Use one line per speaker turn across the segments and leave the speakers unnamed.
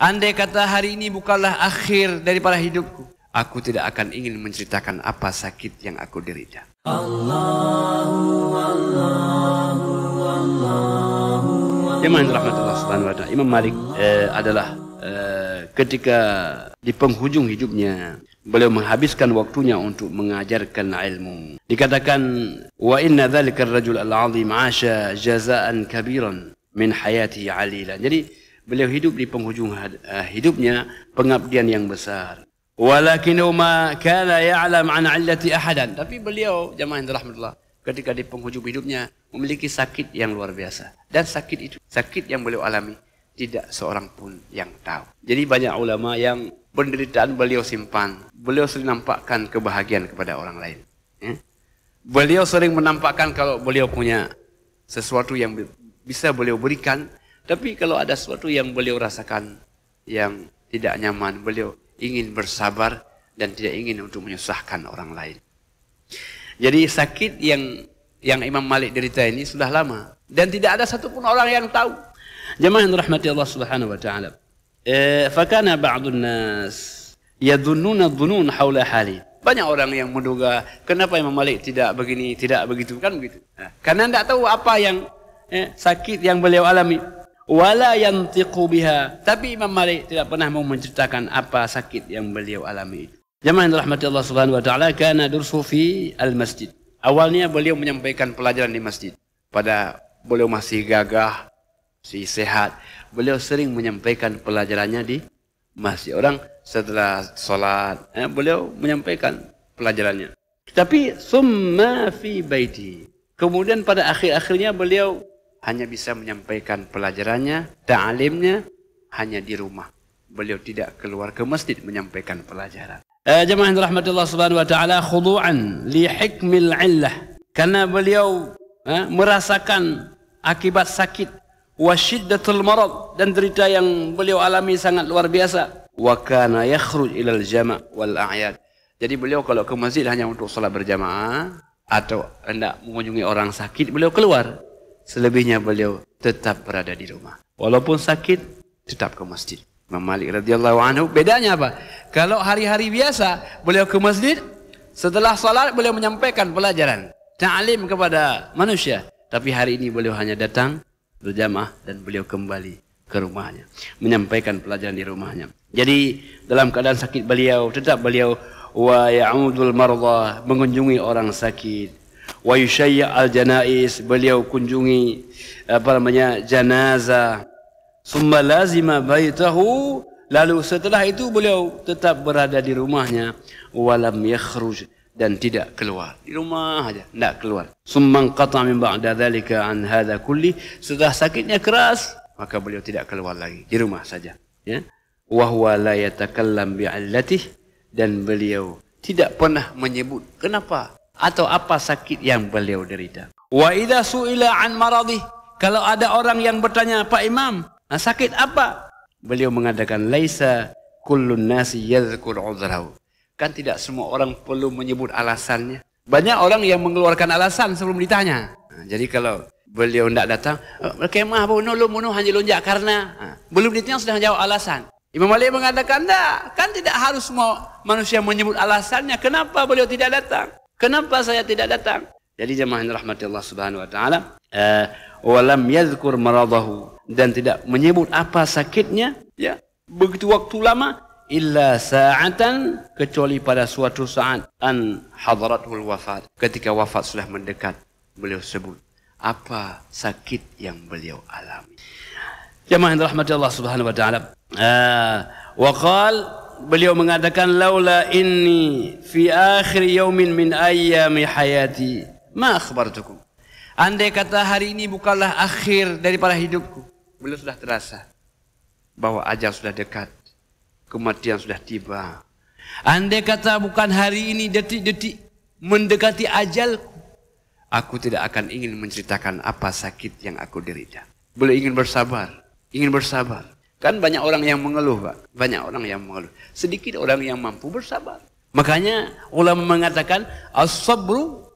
Andai kata hari ini bukanlah akhir daripada hidupku, aku tidak akan ingin menceritakan apa sakit yang aku derita. Jemaah rahmatullah subhanahu wa ta'ala, Imam Malik adalah ketika di penghujung hidupnya, beliau menghabiskan waktunya untuk mengajarkan ilmu. Dikatakan, wa inna dzalika ar-rajul al-'azim 'asha jazaan kabiran min hayatihi 'alila. Jadi beliau hidup di penghujung hidupnya pengabdian yang besar. Walakinu ma kana ya'lam an 'illati ahadan. Tapi beliau jemaah rahmatullah ketika di penghujung hidupnya memiliki sakit yang luar biasa. Dan sakit itu, sakit yang beliau alami, tidak seorang pun yang tahu. Jadi banyak ulama yang penderitaan beliau simpan. Beliau sering nampakkan kebahagiaan kepada orang lain. Beliau sering menampakkan kalau beliau punya sesuatu yang bisa beliau berikan. Tapi kalau ada sesuatu yang beliau rasakan yang tidak nyaman, beliau ingin bersabar dan tidak ingin untuk menyusahkan orang lain. Jadi sakit yang Imam Malik derita ini sudah lama dan tidak ada satupun orang yang tahu. Jemaah yang dirahmati Allah Subhanahu wa taala. Fakana ba'dun nas yadhunnuna dhunun haula hali. Banyak orang yang menduga kenapa Imam Malik tidak begini, tidak begitu, kan begitu. Karena tidak tahu apa yang sakit yang beliau alami. Wala yantiqu biha. Tapi Imam Malik tidak pernah mau menceritakan apa sakit yang beliau alami itu. Jemaah yang dirahmati Allah Subhanahu wa taala, kana dursu fi al-masjid. Awalnya beliau menyampaikan pelajaran di masjid. Pada beliau masih gagah, masih sehat, beliau sering menyampaikan pelajarannya di masjid. Orang setelah salat, beliau menyampaikan pelajarannya. Tapi summa fi baiti. Kemudian pada akhir-akhirnya beliau hanya bisa menyampaikan pelajarannya, ta'alimnya hanya di rumah. Beliau tidak keluar ke masjid menyampaikan pelajaran. Jemaah yang dirahmati Allah Subhanahu wa taala, khudu'an li hikmil 'illah. Karena beliau merasakan akibat sakit wa syiddatul marad, dan derita yang beliau alami sangat luar biasa. Wa kana yakhruj ila al-jama' wal a'yad. Jadi beliau kalau ke masjid hanya untuk salat berjamaah atau hendak mengunjungi orang sakit, beliau keluar. Selebihnya beliau tetap berada di rumah. Walaupun sakit, tetap ke masjid. Imam Malik radhiyallahu anhu, bedanya apa? Kalau hari-hari biasa, beliau ke masjid, setelah salat beliau menyampaikan pelajaran, ta'lim kepada manusia. Tapi hari ini beliau hanya datang berjamaah dan beliau kembali ke rumahnya, menyampaikan pelajaran di rumahnya. Jadi dalam keadaan sakit beliau, tetap beliau wa ya'udul marda, mengunjungi orang sakit. Wa yushayya al-janais, beliau kunjungi jenazah. Summa lazima baitahu, lalu setelah itu beliau tetap berada di rumahnya. Walam yakhruj, dan tidak keluar. Di rumah saja, tidak keluar. Summa qata min ba'da dzalika an hadza kulli, setelah sakitnya keras, maka beliau tidak keluar lagi, di rumah saja, ya. Wa huwa la yatakallam bi'illatihi, dan beliau tidak pernah menyebut kenapa atau apa sakit yang beliau derita. Wa idza su'ila an maradih, kalau ada orang yang bertanya, Pak Imam, sakit apa? Beliau mengatakan, laisa kullun nasi yadhkur uzrahu. Kan tidak semua orang perlu menyebut alasannya. Banyak orang yang mengeluarkan alasan sebelum ditanya. Jadi kalau beliau tidak datang, kemah bunuh hanya lonjak karena belum ditanya sudah jawab alasan. Imam Malik mengatakan, tidak, kan tidak harus semua manusia menyebut alasannya. Kenapa beliau tidak datang? Kenapa saya tidak datang? Jadi jemaah yang dirahmati Allah Subhanahu wa taala, walam yadhkur maradahu, dan tidak menyebut apa sakitnya, ya, begitu waktu lama, illa sa'atan, kecuali pada suatu saat an hadaratul wafat, ketika wafat sudah mendekat, beliau sebut apa sakit yang beliau alami. Jemaah yang dirahmati Allah Subhanahu wa taala, wa qala, beliau mengatakan, laula inni fi akhir yaumin min ayyami hayati ma akhbartukum. Andai kata hari ini bukanlah akhir daripada hidupku, beliau sudah terasa bahwa ajal sudah dekat, kematian sudah tiba. Andai kata bukan hari ini, detik-detik mendekati ajalku, aku tidak akan ingin menceritakan apa sakit yang aku derita. Beliau ingin bersabar, ingin bersabar. Kan banyak orang yang mengeluh, Pak. Banyak orang yang mengeluh. Sedikit orang yang mampu bersabar. Makanya ulama mengatakan as-sabru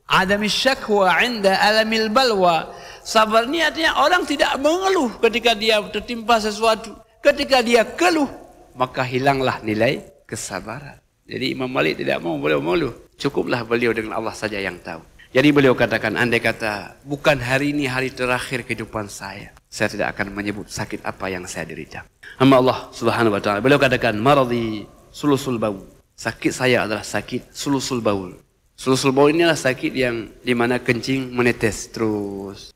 adami syakwa 'inda alamil balwa. Sabar ni artinya orang tidak mengeluh ketika dia tertimpa sesuatu. Ketika dia keluh, maka hilanglah nilai kesabaran. Jadi Imam Malik tidak mau beliau mengeluh. Cukuplah beliau dengan Allah saja yang tahu. Jadi beliau katakan, andai kata bukan hari ini hari terakhir kehidupan saya tidak akan menyebut sakit apa yang saya derita. Hamba Allah Subhanahu wa taala, beliau katakan, maradi sulusul baul. Sakit saya adalah sakit sulusul baul. Sulusul baul ini adalah sakit yang di mana kencing menetes terus.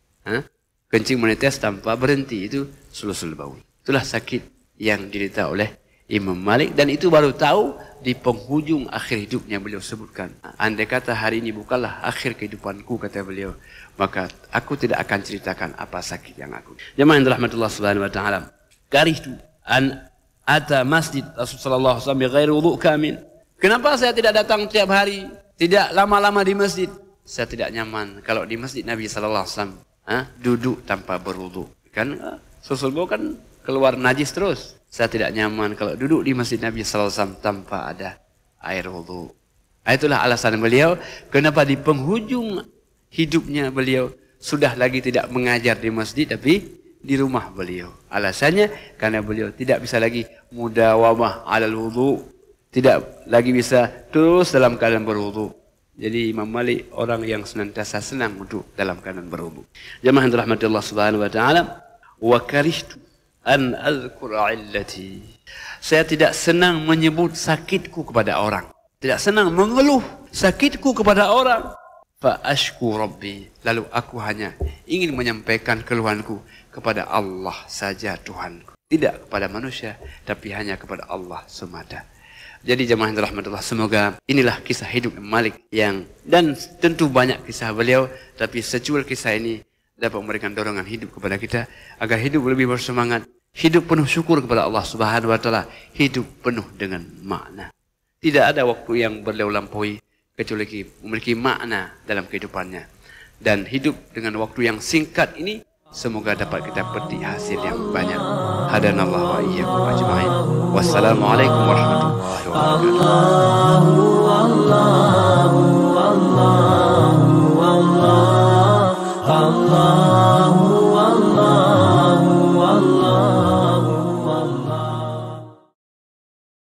Kencing menetes tanpa berhenti, itu sulusul baul. Itulah sakit yang diderita oleh Imam Malik, dan itu baru tahu di penghujung akhir hidupnya beliau sebutkan. Andai kata hari ini bukanlah akhir kehidupanku, kata beliau, maka aku tidak akan ceritakan apa sakit yang aku. Jemaah yang dirahmatullah subhanahu wa ta'ala. Karihtu an ata masjid Rasulullah SAW bighairi wudu' kamil. Kenapa saya tidak datang tiap hari, tidak lama-lama di masjid? Saya tidak nyaman kalau di masjid Nabi SAW duduk tanpa berwudu. Kan susul bau kan keluar najis terus. Saya tidak nyaman kalau duduk di masjid Nabi SAW tanpa ada air wudu. Itulah alasan beliau kenapa di penghujung hidupnya beliau sudah lagi tidak mengajar di masjid tapi di rumah beliau. Alasannya karena beliau tidak bisa lagi mudawamah alal wudu, tidak lagi bisa terus dalam keadaan berwudu. Jadi Imam Malik orang yang senantiasa senang untuk dalam keadaan berwudu. Jemaah yang dirahmati Allah Subhanahu wa taala, wa karihtu an azkura illati. Saya tidak senang menyebut sakitku kepada orang. Tidak senang mengeluh sakitku kepada orang. Fa ashku rabbi. Lalu aku hanya ingin menyampaikan keluhanku kepada Allah saja Tuhanku. Tidak kepada manusia, tapi hanya kepada Allah semata. Jadi jemaah yang dirahmatullah, semoga inilah kisah hidup Imam Malik yang, dan tentu banyak kisah beliau, tapi secuil kisah ini dapat memberikan dorongan hidup kepada kita agar hidup lebih bersemangat, hidup penuh syukur kepada Allah Subhanahu wa taala, hidup penuh dengan makna. Tidak ada waktu yang beliau lampaui kecuali memiliki makna dalam kehidupannya. Dan hidup dengan waktu yang singkat ini semoga dapat kita petik hasil yang banyak. Hadanallahu wa iyyakum ajma'in. Wassalamualaikum warahmatullahi wabarakatuh.